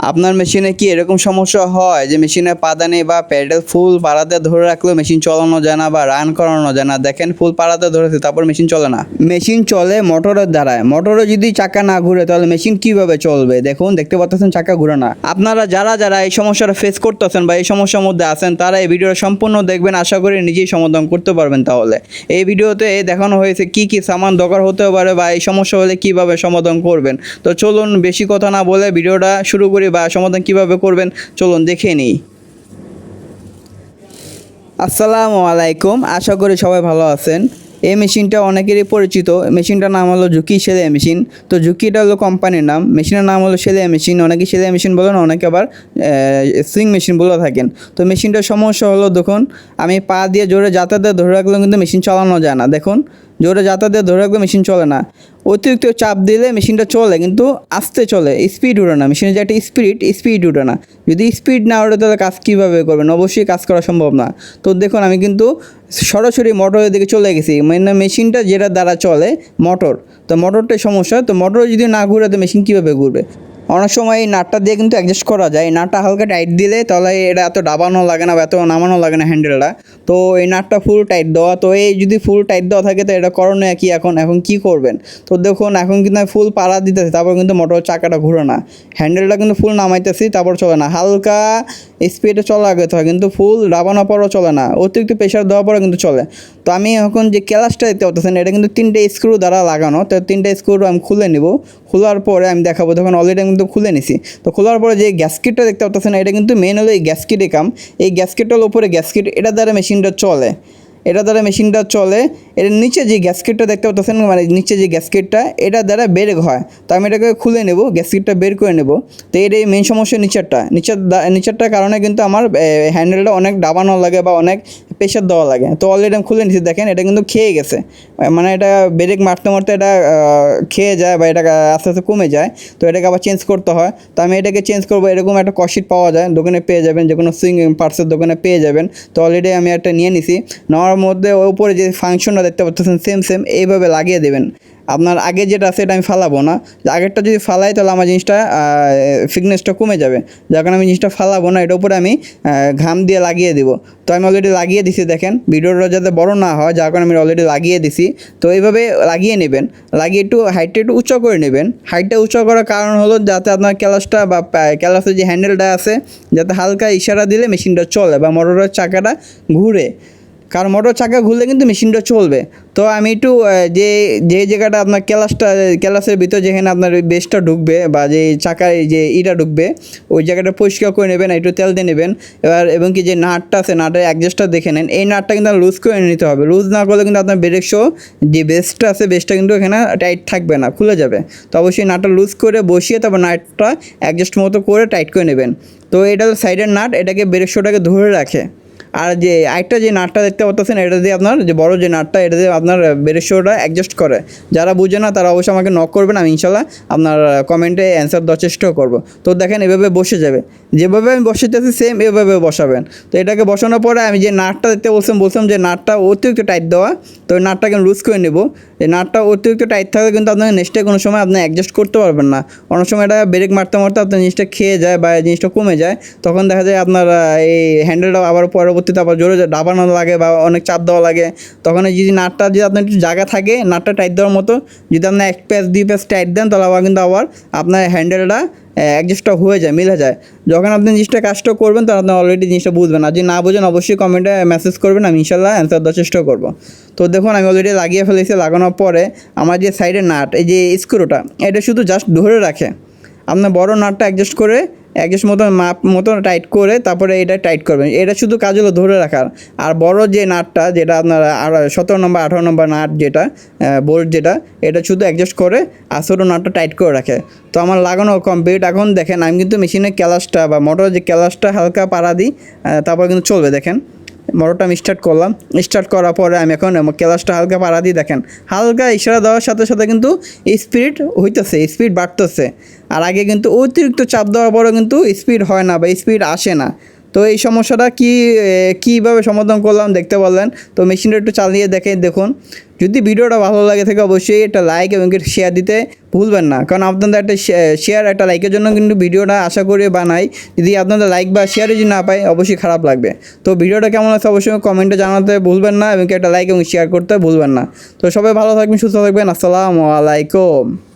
আপনার মেশিনে কি এরকম সমস্যা হয় যে মেশিনে পাদানি বা প্যাডেল ফুল পাড়াতে ধরে রাখলেও মেশিন চালানো যায় না বা রান করানো যায় না? দেখেন ফুল পাড়াতে ধরেছে তারপর মেশিন চলে না। মেশিন চলে মোটরের দ্বারায়। মোটরে যদি চাকা না ঘুরে তাহলে মেশিন কিভাবে চলবে? দেখুন, দেখতে পাচ্ছেন চাকা ঘুরে না। আপনারা যারা এই সমস্যাটা ফেস করতেছেন বা এই সমস্যার মধ্যে আছেন তারা এই ভিডিওটা সম্পূর্ণ দেখবেন, আশা করি নিজেই সমাধান করতে পারবেন। তাহলে এই ভিডিওতে দেখানো হয়েছে কি কি সামান দরকার হতে পারে বা এই সমস্যা হলে কিভাবে সমাধান করবেন। তো চলুন বেশি কথা না বলে ভিডিওটা শুরু করি বা সমাধান কিভাবে করবেন চলুন দেখে নিই। আসসালামু আলাইকুম, আশা করি সবাই ভালো আছেন। এই মেশিনটা অনেকেরই পরিচিত। মেশিনটার নাম হলো ঝুঁকি সেলাই মেশিন। তো ঝুঁকিটা হলো কোম্পানির নাম, মেশিনের নাম হলো সেলাই মেশিন। অনেকে সেলাই মেশিন বলেন, অনেকে আবার সুইং মেশিন বলে থাকেন। তো মেশিনটার সমস্যা হলো, দেখুন আমি পা দিয়ে জোরে যাতায়াতে ধরে রাখলেও কিন্তু মেশিন চালানো যায় না। দেখুন জোরে যাতায়াতে ধরে রাখলে মেশিন চলে না। অতিরিক্ত চাপ দিলে মেশিনটা চলে কিন্তু আস্তে চলে, স্পিড উঠে না। মেশিনের যে একটা স্পিড উঠে না। যদি স্পিড না উঠে তাহলে কাজ কীভাবে করবেন? অবশ্যই কাজ করা সম্ভব না। তো দেখুন আমি কিন্তু সরাসরি মোটরের দিকে চলে গেছি। মানে মেশিনটা যেটা দ্বারা চলে মোটর, তো মোটরটাই সমস্যা। তো মোটর যদি না ঘুরে তো মেশিন কীভাবে ঘুরবে? অনেক সময় এই নাটটা দিয়ে কিন্তু অ্যাডজাস্ট করা যায়। এই নাটটা হালকা টাইট দিলে তাহলে এটা এত দাবানো লাগে না বা এত নামানো লাগে না হ্যান্ডেলটা। তো এই নাটটা ফুল টাইট দেওয়া। তো এই যদি ফুল টাইট দেওয়া থাকে তো এটা করণীয় কি? এখন কি করবেন? তো দেখুন এখন কিন্তু আমি ফুল পাড়া দিতেছি, তারপর কিন্তু মোটর চাকাটা ঘুরে না। হ্যান্ডেলটা কিন্তু ফুল নামাইতেছি তারপর চলে না। হালকা স্পিডে চলা আগে হয় কিন্তু ফুল দাবানোর পরও চলে না। অতিরিক্ত প্রেশার দেওয়ার পরে কিন্তু চলে। তো আমি এখন যে ক্লাচটা দেখতে পাচ্ছেন এটা কিন্তু 3টে স্ক্রু দ্বারা লাগানো। তো 3টে স্ক্রু আমি খুলে নেব। খোলার পরে আমি দেখাবো। তখন অলরেডি আমি কিন্তু খুলে নিছি। তো খোলার পরে যে গ্যাসকেটটা দেখতে পাচ্ছেন এটা কিন্তু মেন হলো এই গ্যাসকেটে কাম। এই গ্যাসকেটটার উপরে গ্যাসকেট, এটা দ্বারা মেশিনটা চলে। এর নিচে যে গ্যাসকেটটা দেখতে পাচ্ছেন, মানে নিচে যে গ্যাসকেটটা এটা দ্বারা ব্রেক হয়। তো আমি এটাকে খুলে নেব, গ্যাসকেটটা বের করে নেব। তো এর এই মেন সমস্যা নিচেরটার কারণে কিন্তু আমার হ্যান্ডেলটা অনেক দাবানো লাগে বা অনেক প্রেশার দেওয়া লাগে। তো অলরেডি আমি খুলে নিচ্ছি, দেখেন এটা কিন্তু খেয়ে গেছে। মানে এটা ব্রেক মারতে মারতে এটা খেয়ে যায় বা এটা আস্তে আস্তে কমে যায়। তো এটাকে আবার চেঞ্জ করতে হয়। তো আমি এটাকে চেঞ্জ করবো। এরকম একটা কশিট পাওয়া যায় দোকানে, পেয়ে যাবেন, যে কোনো সুইং পার্টসের দোকানে পেয়ে যাবেন। তো অলরেডি আমি একটা নিয়ে নিছি। নেওয়ার মধ্যে উপরে যে ফাংশনটা দেখতে পাচ্ছেন সেম এইভাবে লাগিয়ে দেবেন। আপনার আগে যেটা আছে এটা আমি ফালাবো না। আগেরটা যদি ফালাই তাহলে আমার জিনিসটা ফিটনেসটা কমে যাবে। যার কারণে আমি জিনিসটা ফালাবো না, এটার উপরে আমি ঘাম দিয়ে লাগিয়ে দেবো। তো আমি অলরেডি লাগিয়ে দিছি, দেখেন ভিডিওটা যাতে বড় না হয় যার কারণে আমি অলরেডি লাগিয়ে দিছি। তো এইভাবে লাগিয়ে নেবেন, লাগিয়ে একটু হাইটটা একটু উঁচু করে নেবেন। হাইটটা উঁচু করার কারণ হলো যাতে আপনার ক্যালাসটা বা ক্যালাসের যে হ্যান্ডেলটা আছে যাতে হালকা ইশারা দিলে মেশিনটা চলে বা মোটরের চাকাটা ঘুরে। কারণ মোটর চাকা ঘুরলে কিন্তু মেশিনটা চলবে। তো আমি একটু যে জায়গাটা আপনার ক্যালাসের ভিতর যেখানে আপনার ওই বেসটা ঢুকবে বা যে চাকায় যে ইটা ঢুকবে ওই জায়গাটা পরিষ্কার করে নেবেন, একটু তেল দিয়ে নেবেন। এবার এবং কি যে নাটটা আছে নাটের অ্যাডজাস্টটা দেখে নেন। এই নাটটা কিন্তু লুজ করে নিতে হবে। লুজ না করলে কিন্তু আপনার ব্রেক শো যে বেসটা আছে বেসটা কিন্তু এখানে টাইট থাকবে না, খুলে যাবে। তো অবশ্যই নাটটা লুজ করে বসিয়ে তারপর নাটটা অ্যাডজাস্ট মতো করে টাইট করে নেবেন। তো এটা সাইডের নাট, এটাকে ব্রেক শোটাকে ধরে রাখে। আর যে আরেকটা যে নাটটা দেখতে পাচ্ছেন এটা দিয়ে আপনার যে বড় যে নাটটা এটা দিয়ে আপনার ব্রেক শোটা অ্যাডজাস্ট করে। যারা বুঝে না তারা অবশ্যই আমাকে নক করবেন, আমি ইনশাল্লাহ আপনার কমেন্টে অ্যান্সার দেওয়ার চেষ্টাও করবো। তো দেখেন এভাবে বসে যাবে, যেভাবে আমি বসাতেছি সেম এভাবে বসাবেন। তো এটাকে বসানোর পরে আমি যে নাটটা দেখতে বলছিলাম যে নাটটা অতিরিক্ত টাইট দেওয়া। তো ওই নাটটাকে লুজ করে নেব। এই নাটটা অতিরিক্ত টাইট থাকলে কিন্তু আপনার নেক্সটে কোনো সময় আপনি অ্যাডজাস্ট করতে পারবেন না। অনেক সময় এটা ব্রেক মারতে আপনার জিনিসটা খেয়ে যায় বা জিনিসটা কমে যায়। তখন দেখা যায় আপনার এই হ্যান্ডেলটা আবার পরবর্তীতে আবার জোরে দাবানো লাগে বা অনেক চাপ দেওয়া লাগে। তখন যদি নাটটা যদি আপনার একটু জায়গা থাকে নাটটা টাইট দেওয়ার মতো, যদি আপনি 1 প্যাচ 2 প্যাচ টাইট দেন তাহলে আবার কিন্তু আবার আপনার হ্যান্ডেলটা অ্যাডজাস্টটা হয়ে যায়, মিলে যায়। যখন আপনি জিনিসটা কাজটা করবেন তখন আপনি অলরেডি জিনিসটা বুঝবেন। আর যদি না বুঝেন অবশ্যই কমেন্টে মেসেজ করবেন, আমি ইনশাল্লাহ অ্যান্সার দেওয়ার চেষ্টা করবো। তো দেখুন আমি অলরেডি লাগিয়ে ফেলেছি। লাগানোর পরে আমার যে সাইডের নাট এই যে স্ক্রুটা এটা শুধু জাস্ট ধরে রাখে। আপনার বড় নাটটা অ্যাডজাস্ট মাপ মতো টাইট করে তারপরে এটা টাইট করবেন। এটা শুধু কাজ হলো ধরে রাখার। আর বড় যে নাটটা যেটা আপনার 17 নম্বর 18 নম্বর নাট যেটা বোল্ট যেটা, এটা শুধু অ্যাডজাস্ট করে আর ছোটো নাটটা টাইট করে রাখে। তো আমার লাগানো কমপ্লিট। এখন দেখেন আমি কিন্তু মেশিনের ক্যালাসটা বা মোটরের যে ক্যালাসটা হালকা পাড়া দিই, তারপর কিন্তু চলবে। দেখেন মোটরটা আমি স্টার্ট করলাম। স্টার্ট করার পরে আমি এখন ক্যালাসটা হালকা পাড়া দিই। দেখেন হালকা ইশারা দেওয়ার সাথে সাথে কিন্তু স্পিড হইতেছে, স্পিড বাড়তেছে। আর আগে কিন্তু অতিরিক্ত চাপ দেওয়ার পরেও কিন্তু স্পিড হয় না বা স্পিড আসে না। তো এই সমস্যাটা কীভাবে সমাধান করলাম দেখতে পারলেন। তো মেশিনটা একটু চালিয়ে দেখুন। যদি ভিডিওটা ভালো লাগে থাকে অবশ্যই একটা লাইক এবং শেয়ার দিতে ভুলবেন না, কারণ আপনাদের একটা শেয়ার একটা লাইকের জন্য কিন্তু ভিডিওটা আশা করে বানাই। যদি আপনাদের লাইক বা শেয়ার যদি না পাই অবশ্যই খারাপ লাগবে। তো ভিডিওটা কেমন আছে অবশ্যই কমেন্টে জানাতে ভুলবেন না এবং একটা লাইক এবং শেয়ার করতে ভুলবেন না। তো সবাই ভালো থাকবেন, সুস্থ থাকবেন। আসসালামু আলাইকুম।